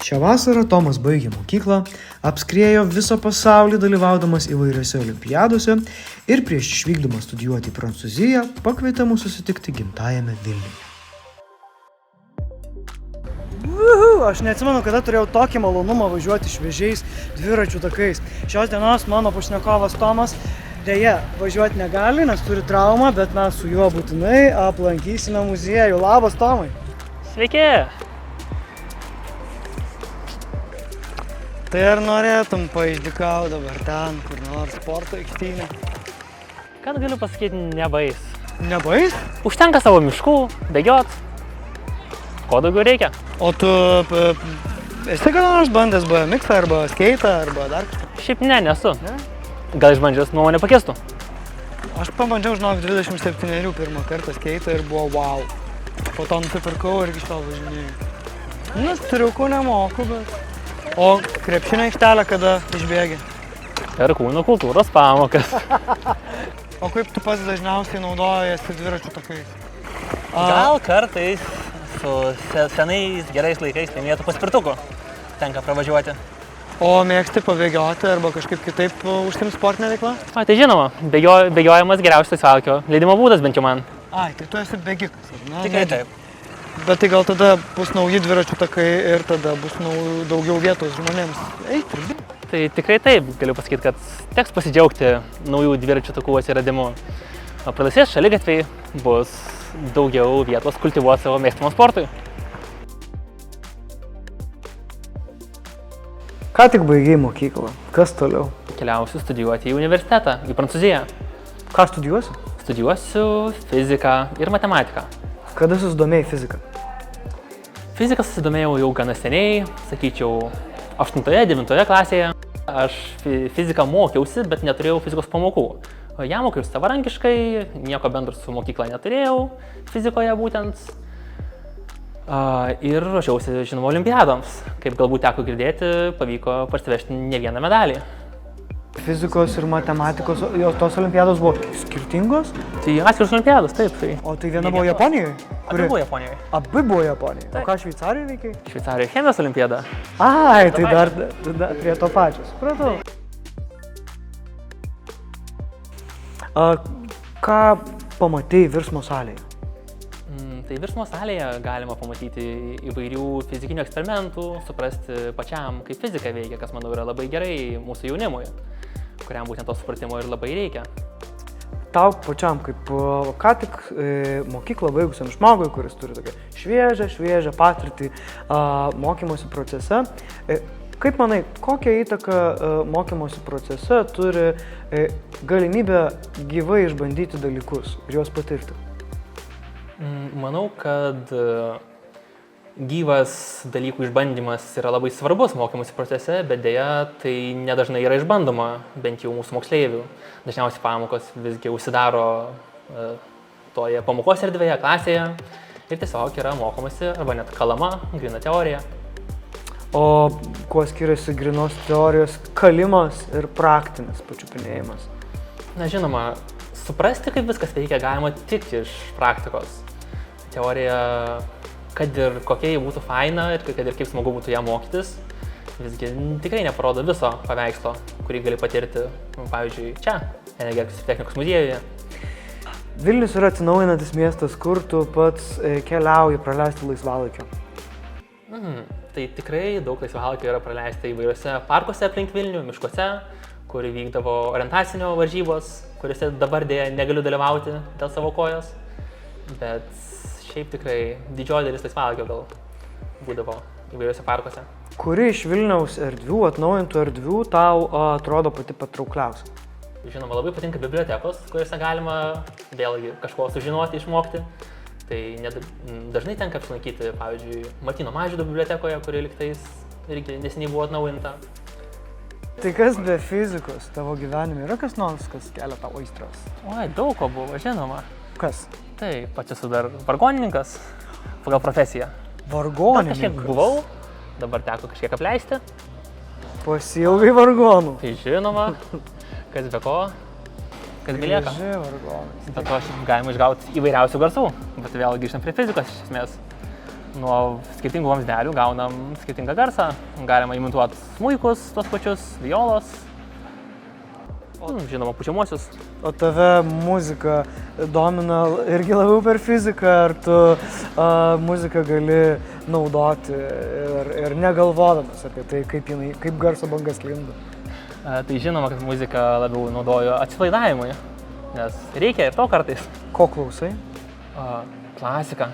Šią vasarą Tomas baigė mokyklą, apskriejo visą pasaulį dalyvaudamas įvairiose olimpiadose ir prieš išvykdamas studijuoti į Prancūziją pakvietė mus susitikti gimtajame Vilniuje. Aš neatsimenu, kada turėjau tokį malonumą važiuoti šviežiais dviračių takais. Šios dienos mano pašnekovas Tomas deja važiuoti negali, nes turi traumą, bet mes su juo būtinai aplankysime muziejų. Labas, Tomai! Sveiki! Tai ar norėtum paišdykauti dabar ten, kur nors sporto aikštynė? Kad galiu pasakyti, nebais. Nebais? Užtenka savo miškų, bėgiot. Ko daugiau reikia? O tu esi kada nors bandęs BMX arba skaitą arba dar kažką? Šiaip nesu. Ne? Gal išbandžius nuomonę pakeistų? Aš pabandžiau, žinok, 27 pirmą kartą skaitą ir buvo wow. Po to nusipirkau ir iki šiol važinėjau. Nu, triukų nemoku, bet... O krepšinio aikštelę kada išbėgi? Ir kūno kultūros pamokas. O kaip tu pats dažniausiai naudojasi dviračių takais? Gal kartais su senais gerais laikais laimėtų paspirtuku tenka pravažiuoti. O mėgsti pabėgioti arba kažkaip kitaip užsiimti sportinę veiklą? Tai žinoma, bėgiojimas geriausias laisvalaikio leidimo būdas bent jau man. Ai, tai tu esi bėgikas, ar ne? Tikrai taip. Bet tai gal tada bus nauji dviračių takai ir tada bus daugiau vietos žmonėms eiti? Tai tikrai taip, galiu pasakyti, kad teks pasidžiaugti naujų dviračių takų atsiradimu. Pralaisės šaligatviai, bus daugiau vietos kultivuoti savo mėgstamam sportui. Ką tik baigei mokyklą, kas toliau? Keliausiu studijuoti į universitetą, į Prancūziją. Ką studijuosi? Studijuosiu fiziką ir matematiką. Kada susidomėjai fiziką? Fiziką susidomėjau jau gana seniai, sakyčiau, 8-9 klasėje. Aš fiziką mokiausi, bet neturėjau fizikos pamokų. Ją mokiausi savarankiškai, nieko bendro su mokykla neturėjau, fizikoje būtent. Ir ruošiausi, žinoma, olimpiadoms. Kaip galbūt teko girdėti, pavyko parsivežti ne vieną medalį. Fizikos ir matematikos, tos olimpiados buvo skirtingos? Tai atskiros olimpiados, taip. Tai. O tai viena buvo Japonijoje? Abi buvo Japonijoje. Abi buvo Japonijoje. O ką Šveicarijoje veikai? Šveicarijoje chemijos olimpiada. Ai, tai dar prie to pačio. Supratau. Ką pamatei virsmo salėje? Tai virsmo salėje galima pamatyti įvairių fizikinių eksperimentų, suprasti pačiam, kaip fizika veikia, kas, manau, yra labai gerai mūsų jaunimui, kuriam būtent to supratimo ir labai reikia. Tau pačiam, kaip ką tik mokyklą baigusiam žmogui, kuris turi tokią šviežią patirtį mokymosi procese, kaip manai, kokią įtaką mokymosi procese turi galimybę gyvai išbandyti dalykus ir juos patirti? Manau, kad gyvas dalykų išbandymas yra labai svarbus mokymosi procese, bet dėja tai nedažnai yra išbandoma, bent jau mūsų moksleivių. Dažniausiai pamokos visgi užsidaro toje pamokos erdvėje, klasėje ir tiesiog yra mokomasi arba net kalama, gryna teorija. O kuo skiriasi grynos teorijos kalimas ir praktinis pačiupinėjimas? Na, žinoma, suprasti, kaip viskas veikia, galima tik iš praktikos. Teorija, kad ir kokia ji būtų faina ir kad ir kaip smagu būtų ją mokytis, visgi tikrai neparodo viso paveikslo, kurį gali patirti, pavyzdžiui, čia, Energetikos ir technikos muziejuje. Vilnius yra atsinaujinantis miestas, kur tu pats keliauji praleisti laisvalaikio. Tai tikrai daug laisvalaikio yra praleista įvairiuose parkuose aplink Vilnių, miškuose, kur vykdavo orientacinio varžybos, kuriuose dabar dėja negaliu dalyvauti dėl savo kojos, bet šiaip tikrai didžioji dalis laisvalaikio gal būdavo įvairiuose parkuose. Kuri iš Vilniaus erdvių, atnaujintų erdvių tau atrodo pati patraukliausia? Žinoma, labai patinka bibliotekos, kuriuose galima vėlgi kažko sužinoti, išmokti. Tai dažnai tenka apsilankyti, pavyzdžiui, Martyno Mažvydo bibliotekoje, kuri lygtais irgi neseniai buvo atnaujinta. Tai kas be fizikos tavo gyvenime yra kas nors, kas kelia tau aistras? Oi, daug ko buvo, žinoma. Kas? Tai pats esu dar vargonininkas pagal profesiją. Vargonininkas? Kažkiek buvau, dabar teko kažkiek apleisti. Pasiilgai vargonų? Tai žinoma, kas be ko, kas belieka. Graži vargonas. Bet to galima išgauti įvairiausių garsų, bet vėl grįžtam prie fizikos iš esmės. nuo skirtingų vamzdelių gaunam skirtingą garsą. Galima imituoti smuikus, tos pačius, violos, žinoma, pučiamuosius. O tave muzika domina irgi labiau per fiziką, ar tu muziką gali naudoti ir negalvodamas apie tai, kaip garso banga sklinda? Tai žinoma, kad muziką labiau naudoju atsipalaidavimui, nes reikia ir to kartais. Ko klausai? Klasika.